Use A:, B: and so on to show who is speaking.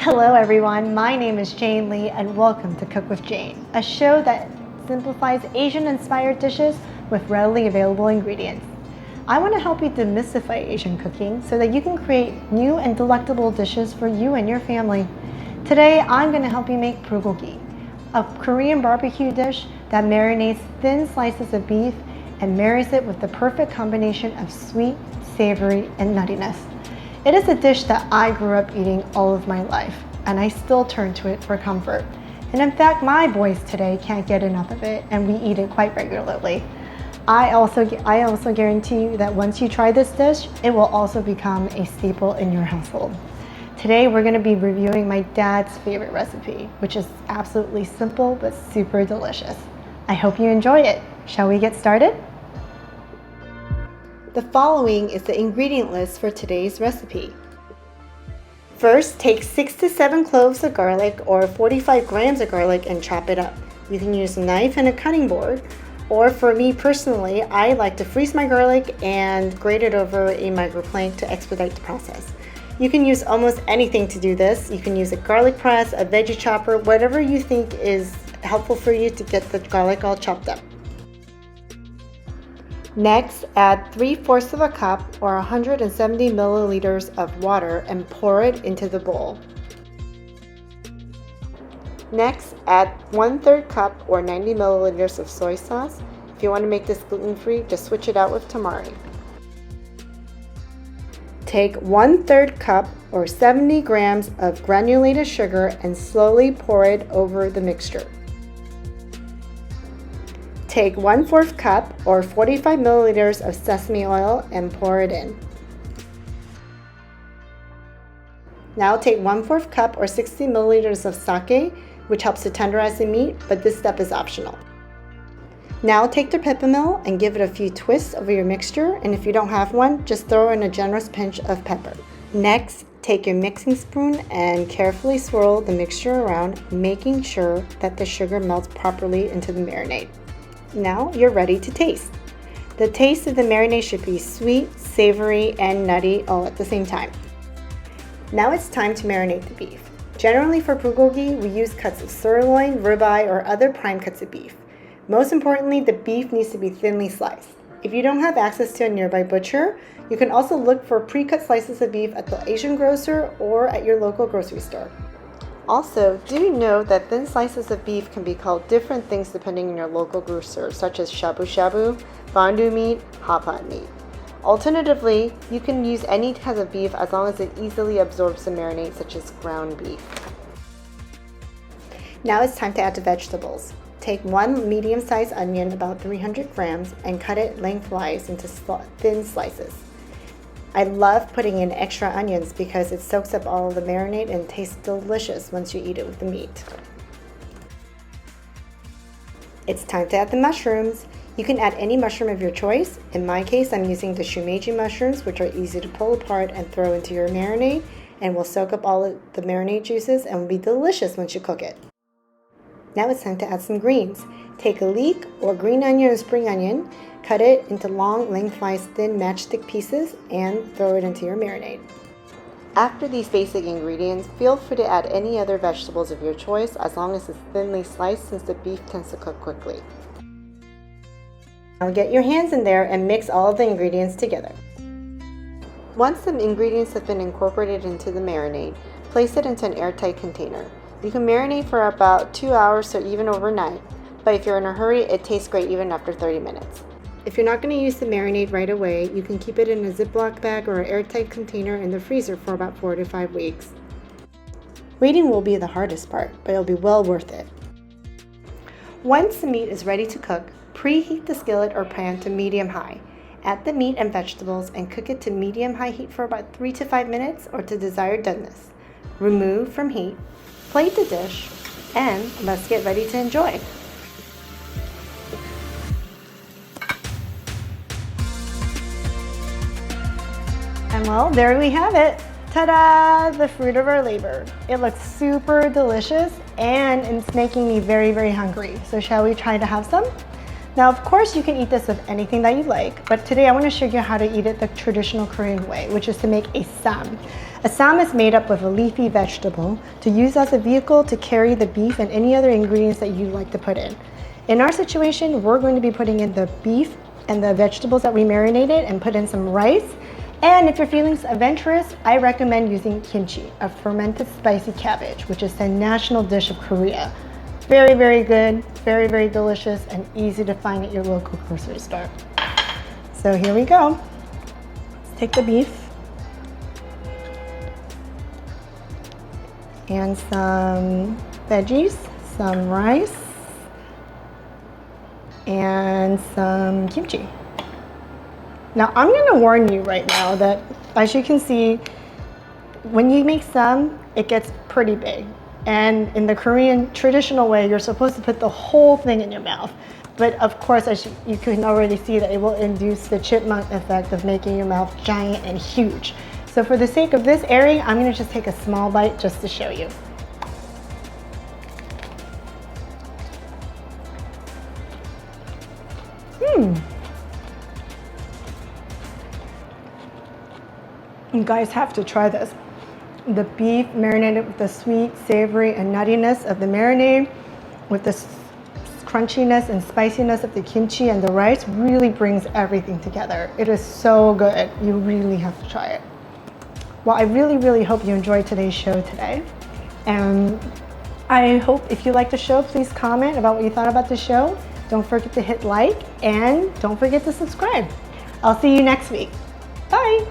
A: Hello everyone, my name is Jane Lee and welcome to Cook with Jane, a show that simplifies Asian-inspired dishes with readily available ingredients. I want to help you demystify Asian cooking so that you can create new and delectable dishes for you and your family. Today, I'm going to help you make bulgogi, a Korean barbecue dish that marinates thin slices of beef and marries it with the perfect combination of sweet, savory, and nuttiness. It is a dish that I grew up eating all of my life, and I still turn to it for comfort. And in fact, my boys today can't get enough of it, and we eat it quite regularly. I also guarantee you that once you try this dish, it will also become a staple in your household. Today, we're going to be reviewing my dad's favorite recipe, which is absolutely simple but super delicious. I hope you enjoy it. Shall we get started? The following is the ingredient list for today's recipe. First, take 6 to 7 cloves of garlic or 45 grams of garlic and chop it up. You can use a knife and a cutting board, or for me personally, I like to freeze my garlic and grate it over a microplane to expedite the process. You can use almost anything to do this. You can use a garlic press, a veggie chopper, whatever you think is helpful for you to get the garlic all chopped up. Next, add 3/4 of a cup or 170 milliliters of water and pour it into the bowl. Next, add 1/3 cup or 90 milliliters of soy sauce. If you want to make this gluten-free, just switch it out with tamari. Take 1/3 cup or 70 grams of granulated sugar and slowly pour it over the mixture. Take 1/4 cup or 45 milliliters of sesame oil and pour it in. Now take 1/4 cup or 60 milliliters of sake, which helps to tenderize the meat, but this step is optional. Now take the pepper mill and give it a few twists over your mixture, and if you don't have one, just throw in a generous pinch of pepper. Next, take your mixing spoon and carefully swirl the mixture around, making sure that the sugar melts properly into the marinade. Now you're ready to taste. The taste of the marinade should be sweet, savory, and nutty all at the same time. Now it's time to marinate the beef. Generally for bulgogi, we use cuts of sirloin, ribeye, or other prime cuts of beef. Most importantly, the beef needs to be thinly sliced. If you don't have access to a nearby butcher, you can also look for pre-cut slices of beef at the Asian grocer or at your local grocery store. Also, do you know that thin slices of beef can be called different things depending on your local grocer, such as shabu shabu, fondue meat, hot pot meat. Alternatively, you can use any type of beef as long as it easily absorbs the marinade, such as ground beef. Now it's time to add the vegetables. Take 1 medium-sized onion, about 300 grams, and cut it lengthwise into thin slices. I love putting in extra onions because it soaks up all of the marinade and tastes delicious once you eat it with the meat. It's time to add the mushrooms. You can add any mushroom of your choice. In my case, I'm using the shumeji mushrooms, which are easy to pull apart and throw into your marinade and will soak up all of the marinade juices and will be delicious once you cook it. Now it's time to add some greens. Take a leek or green onion or spring onion, cut it into long, lengthwise, thin matchstick pieces, and throw it into your marinade. After these basic ingredients, feel free to add any other vegetables of your choice as long as it's thinly sliced since the beef tends to cook quickly. Now get your hands in there and mix all of the ingredients together. Once the ingredients have been incorporated into the marinade, place it into an airtight container. You can marinate for about 2 hours or even overnight, but if you're in a hurry, it tastes great even after 30 minutes. If you're not going to use the marinade right away, you can keep it in a Ziploc bag or an airtight container in the freezer for about 4 to 5 weeks. Waiting will be the hardest part, but it'll be well worth it. Once the meat is ready to cook, preheat the skillet or pan to medium-high. Add the meat and vegetables and cook it to medium-high heat for about 3 to 5 minutes or to desired doneness. Remove from heat, plate the dish, and let's get ready to enjoy. And well, there we have it. Ta-da! The fruit of our labor. It looks super delicious and it's making me very, very hungry. So shall we try to have some? Now, of course, you can eat this with anything that you like, but today I want to show you how to eat it the traditional Korean way, which is to make a sam. A sam is made up of a leafy vegetable to use as a vehicle to carry the beef and any other ingredients that you like to put in. In our situation, we're going to be putting in the beef and the vegetables that we marinated and put in some rice. And if you're feeling adventurous, I recommend using kimchi, a fermented spicy cabbage, which is the national dish of Korea. Very, very good, very, very delicious, and easy to find at your local grocery store. So here we go. Let's take the beef and some veggies, some rice, and some kimchi. Now I'm gonna warn you right now that, as you can see, when you make sam, it gets pretty big. And in the Korean traditional way, you're supposed to put the whole thing in your mouth. But of course, as you can already see, that it will induce the chipmunk effect of making your mouth giant and huge. So for the sake of this airing, I'm gonna just take a small bite just to show you. You guys have to try this. The beef marinated with the sweet, savory, and nuttiness of the marinade, with the crunchiness and spiciness of the kimchi and the rice, really brings everything together. It is so good. You really have to try it. Well, I really, really hope you enjoyed today's show today. And I hope if you liked the show, please comment about what you thought about the show. Don't forget to hit like and don't forget to subscribe. I'll see you next week. Bye.